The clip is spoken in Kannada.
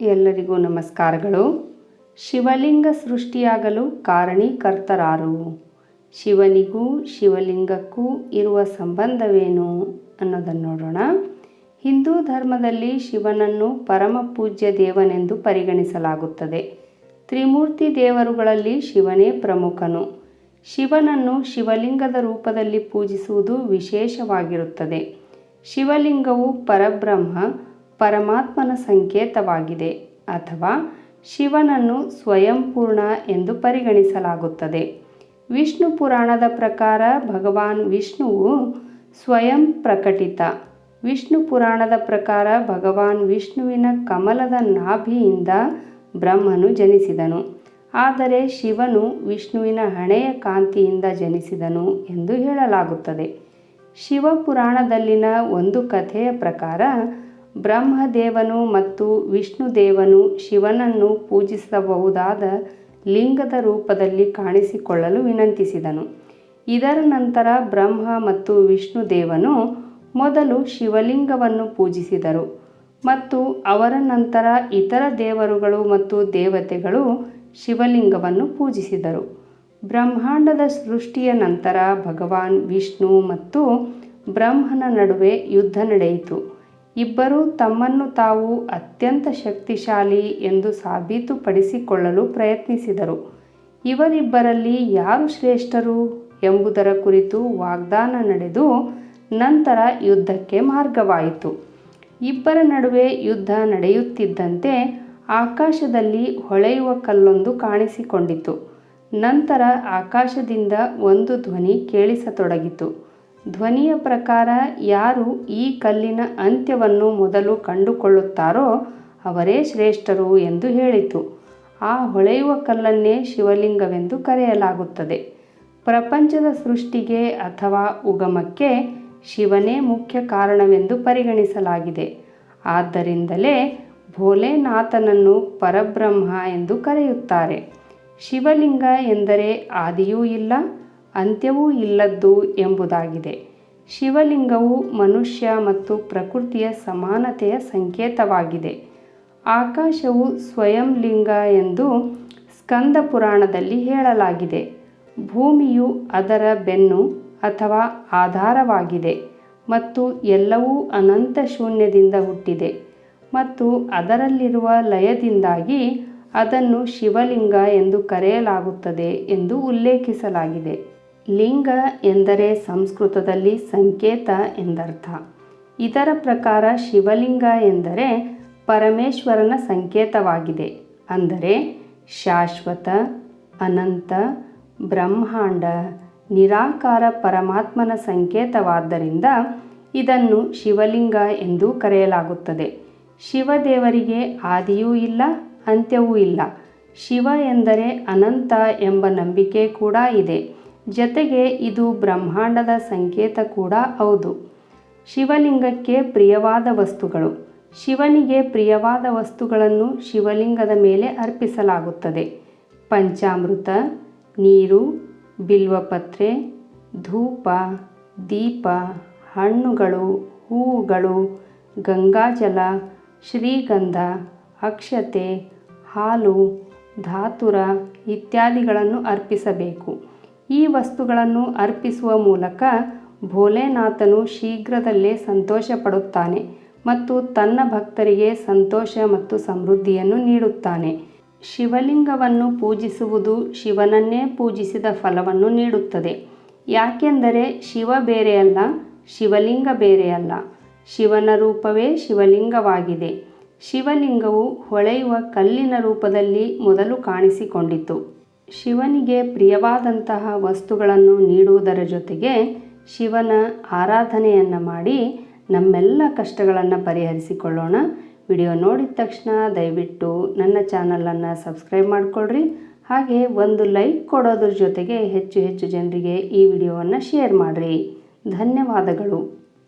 ಎಲ್ಲರಿಗೂ ನಮಸ್ಕಾರಗಳು. ಶಿವಲಿಂಗ ಸೃಷ್ಟಿಯಾಗಲು ಕಾರಣೀಕರ್ತರಾರು? ಶಿವನಿಗೂ ಶಿವಲಿಂಗಕ್ಕೂ ಇರುವ ಸಂಬಂಧವೇನು ಅನ್ನೋದನ್ನು ನೋಡೋಣ. ಹಿಂದೂ ಧರ್ಮದಲ್ಲಿ ಶಿವನನ್ನು ಪರಮ ಪೂಜ್ಯ ದೇವನೆಂದು ಪರಿಗಣಿಸಲಾಗುತ್ತದೆ. ತ್ರಿಮೂರ್ತಿ ದೇವರುಗಳಲ್ಲಿ ಶಿವನೇ ಪ್ರಮುಖನು. ಶಿವನನ್ನು ಶಿವಲಿಂಗದ ರೂಪದಲ್ಲಿ ಪೂಜಿಸುವುದು ವಿಶೇಷವಾಗಿರುತ್ತದೆ. ಶಿವಲಿಂಗವು ಪರಬ್ರಹ್ಮ ಪರಮಾತ್ಮನ ಸಂಕೇತವಾಗಿದೆ ಅಥವಾ ಶಿವನನ್ನು ಸ್ವಯಂಪೂರ್ಣ ಎಂದು ಪರಿಗಣಿಸಲಾಗುತ್ತದೆ. ವಿಷ್ಣು ಪುರಾಣದ ಪ್ರಕಾರ ಭಗವಾನ್ ವಿಷ್ಣುವು ಸ್ವಯಂ ಪ್ರಕಟಿತ. ವಿಷ್ಣು ಪುರಾಣದ ಪ್ರಕಾರ ಭಗವಾನ್ ವಿಷ್ಣುವಿನ ಕಮಲದ ನಾಭಿಯಿಂದ ಬ್ರಹ್ಮನು ಜನಿಸಿದನು. ಆದರೆ ಶಿವನು ವಿಷ್ಣುವಿನ ಹಣೆಯ ಕಾಂತಿಯಿಂದ ಜನಿಸಿದನು ಎಂದು ಹೇಳಲಾಗುತ್ತದೆ. ಶಿವಪುರಾಣದಲ್ಲಿನ ಒಂದು ಕಥೆಯ ಪ್ರಕಾರ ಬ್ರಹ್ಮದೇವನು ಮತ್ತು ವಿಷ್ಣುದೇವನು ಶಿವನನ್ನು ಪೂಜಿಸಬಹುದಾದ ಲಿಂಗದ ರೂಪದಲ್ಲಿ ಕಾಣಿಸಿಕೊಳ್ಳಲು ವಿನಂತಿಸಿದನು. ಇದರ ನಂತರ ಬ್ರಹ್ಮ ಮತ್ತು ವಿಷ್ಣುದೇವನು ಮೊದಲು ಶಿವಲಿಂಗವನ್ನು ಪೂಜಿಸಿದರು ಮತ್ತು ಅವರ ನಂತರ ಇತರ ದೇವರುಗಳು ಮತ್ತು ದೇವತೆಗಳು ಶಿವಲಿಂಗವನ್ನು ಪೂಜಿಸಿದರು. ಬ್ರಹ್ಮಾಂಡದ ಸೃಷ್ಟಿಯ ನಂತರ ಭಗವಾನ್ ವಿಷ್ಣು ಮತ್ತು ಬ್ರಹ್ಮನ ನಡುವೆ ಯುದ್ಧ ನಡೆಯಿತು. ಇಬ್ಬರೂ ತಮ್ಮನ್ನು ತಾವು ಅತ್ಯಂತ ಶಕ್ತಿಶಾಲಿ ಎಂದು ಸಾಬೀತುಪಡಿಸಿಕೊಳ್ಳಲು ಪ್ರಯತ್ನಿಸಿದರು. ಇವರಿಬ್ಬರಲ್ಲಿ ಯಾರು ಶ್ರೇಷ್ಠರು ಎಂಬುದರ ಕುರಿತು ವಾಗ್ದಾನ ನಡೆದು ನಂತರ ಯುದ್ಧಕ್ಕೆ ಮಾರ್ಗವಾಯಿತು. ಇಬ್ಬರ ನಡುವೆ ಯುದ್ಧ ನಡೆಯುತ್ತಿದ್ದಂತೆ ಆಕಾಶದಲ್ಲಿ ಹೊಳೆಯುವ ಕಲ್ಲೊಂದು ಕಾಣಿಸಿಕೊಂಡಿತು. ನಂತರ ಆಕಾಶದಿಂದ ಒಂದು ಧ್ವನಿ ಕೇಳಿಸತೊಡಗಿತು. ಧ್ವನಿಯ ಪ್ರಕಾರ ಯಾರು ಈ ಕಲ್ಲಿನ ಅಂತ್ಯವನ್ನು ಮೊದಲು ಕಂಡುಕೊಳ್ಳುತ್ತಾರೋ ಅವರೇ ಶ್ರೇಷ್ಠರು ಎಂದು ಹೇಳಿತು. ಆ ಹೊಳೆಯುವ ಕಲ್ಲನ್ನೇ ಶಿವಲಿಂಗವೆಂದು ಕರೆಯಲಾಗುತ್ತದೆ. ಪ್ರಪಂಚದ ಸೃಷ್ಟಿಗೆ ಅಥವಾ ಉಗಮಕ್ಕೆ ಶಿವನೇ ಮುಖ್ಯ ಕಾರಣವೆಂದು ಪರಿಗಣಿಸಲಾಗಿದೆ. ಆದ್ದರಿಂದಲೇ ಭೋಲೆನಾಥನನ್ನು ಪರಬ್ರಹ್ಮ ಎಂದು ಕರೆಯುತ್ತಾರೆ. ಶಿವಲಿಂಗ ಎಂದರೆ ಆದಿಯೂ ಇಲ್ಲ ಅಂತ್ಯವೂ ಇಲ್ಲದ್ದು ಎಂಬುದಾಗಿದೆ. ಶಿವಲಿಂಗವು ಮನುಷ್ಯ ಮತ್ತು ಪ್ರಕೃತಿಯ ಸಮಾನತೆಯ ಸಂಕೇತವಾಗಿದೆ. ಆಕಾಶವು ಸ್ವಯಂ ಲಿಂಗ ಎಂದು ಸ್ಕಂದ ಪುರಾಣದಲ್ಲಿ ಹೇಳಲಾಗಿದೆ. ಭೂಮಿಯು ಅದರ ಬೆನ್ನು ಅಥವಾ ಆಧಾರವಾಗಿದೆ ಮತ್ತು ಎಲ್ಲವೂ ಅನಂತ ಶೂನ್ಯದಿಂದ ಹುಟ್ಟಿದೆ ಮತ್ತು ಅದರಲ್ಲಿರುವ ಲಯದಿಂದಾಗಿ ಅದನ್ನು ಶಿವಲಿಂಗ ಎಂದು ಕರೆಯಲಾಗುತ್ತದೆ ಎಂದು ಉಲ್ಲೇಖಿಸಲಾಗಿದೆ. ಲಿಂಗ ಎಂದರೆ ಸಂಸ್ಕೃತದಲ್ಲಿ ಸಂಕೇತ ಎಂದರ್ಥ. ಇದರ ಪ್ರಕಾರ ಶಿವಲಿಂಗ ಎಂದರೆ ಪರಮೇಶ್ವರನ ಸಂಕೇತವಾಗಿದೆ. ಅಂದರೆ ಶಾಶ್ವತ, ಅನಂತ, ಬ್ರಹ್ಮಾಂಡ, ನಿರಾಕಾರ ಪರಮಾತ್ಮನ ಸಂಕೇತವಾದ್ದರಿಂದ ಇದನ್ನು ಶಿವಲಿಂಗ ಎಂದು ಕರೆಯಲಾಗುತ್ತದೆ. ಶಿವದೇವರಿಗೆ ಆದಿಯೂ ಇಲ್ಲ ಅಂತ್ಯವೂ ಇಲ್ಲ. ಶಿವ ಎಂದರೆ ಅನಂತ ಎಂಬ ನಂಬಿಕೆ ಕೂಡ ಇದೆ. ಜೊತೆಗೆ ಇದು ಬ್ರಹ್ಮಾಂಡದ ಸಂಕೇತ ಕೂಡ ಹೌದು. ಶಿವಲಿಂಗಕ್ಕೆ ಪ್ರಿಯವಾದ ವಸ್ತುಗಳು. ಶಿವನಿಗೆ ಪ್ರಿಯವಾದ ವಸ್ತುಗಳನ್ನು ಶಿವಲಿಂಗದ ಮೇಲೆ ಅರ್ಪಿಸಲಾಗುತ್ತದೆ. ಪಂಚಾಮೃತ, ನೀರು, ಬಿಲ್ವಪತ್ರೆ, ಧೂಪ, ದೀಪ, ಹಣ್ಣುಗಳು, ಹೂವುಗಳು, ಗಂಗಾಜಲ, ಶ್ರೀಗಂಧ, ಅಕ್ಷತೆ, ಹಾಲು, ಧಾತುರ ಇತ್ಯಾದಿಗಳನ್ನು ಅರ್ಪಿಸಬೇಕು. ಈ ವಸ್ತುಗಳನ್ನು ಅರ್ಪಿಸುವ ಮೂಲಕ ಭೋಲೆನಾಥನು ಶೀಘ್ರದಲ್ಲೇ ಸಂತೋಷ ಪಡುತ್ತಾನೆ ಮತ್ತು ತನ್ನ ಭಕ್ತರಿಗೆ ಸಂತೋಷ ಮತ್ತು ಸಮೃದ್ಧಿಯನ್ನು ನೀಡುತ್ತಾನೆ. ಶಿವಲಿಂಗವನ್ನು ಪೂಜಿಸುವುದು ಶಿವನನ್ನೇ ಪೂಜಿಸಿದ ಫಲವನ್ನು ನೀಡುತ್ತದೆ. ಯಾಕೆಂದರೆ ಶಿವ ಬೇರೆಯಲ್ಲ, ಶಿವಲಿಂಗ ಬೇರೆಯಲ್ಲ. ಶಿವನ ರೂಪವೇ ಶಿವಲಿಂಗವಾಗಿದೆ. ಶಿವಲಿಂಗವು ಹೊಳೆಯುವ ಕಲ್ಲಿನ ರೂಪದಲ್ಲಿ ಮೊದಲು ಕಾಣಿಸಿಕೊಂಡಿತು. ಶಿವನಿಗೆ ಪ್ರಿಯವಾದಂತಹ ವಸ್ತುಗಳನ್ನು ನೀಡುವುದರ ಜೊತೆಗೆ ಶಿವನ ಆರಾಧನೆಯನ್ನು ಮಾಡಿ ನಮ್ಮೆಲ್ಲ ಕಷ್ಟಗಳನ್ನು ಪರಿಹರಿಸಿಕೊಳ್ಳೋಣ. ವಿಡಿಯೋ ನೋಡಿದ ತಕ್ಷಣ ದಯವಿಟ್ಟು ನನ್ನ ಚಾನಲನ್ನು ಸಬ್ಸ್ಕ್ರೈಬ್ ಮಾಡಿಕೊಳ್ಳ್ರಿ. ಹಾಗೆ ಒಂದು ಲೈಕ್ ಕೊಡೋದ್ರ ಜೊತೆಗೆ ಹೆಚ್ಚು ಹೆಚ್ಚು ಜನರಿಗೆ ಈ ವಿಡಿಯೋವನ್ನು ಶೇರ್ ಮಾಡಿರಿ. ಧನ್ಯವಾದಗಳು.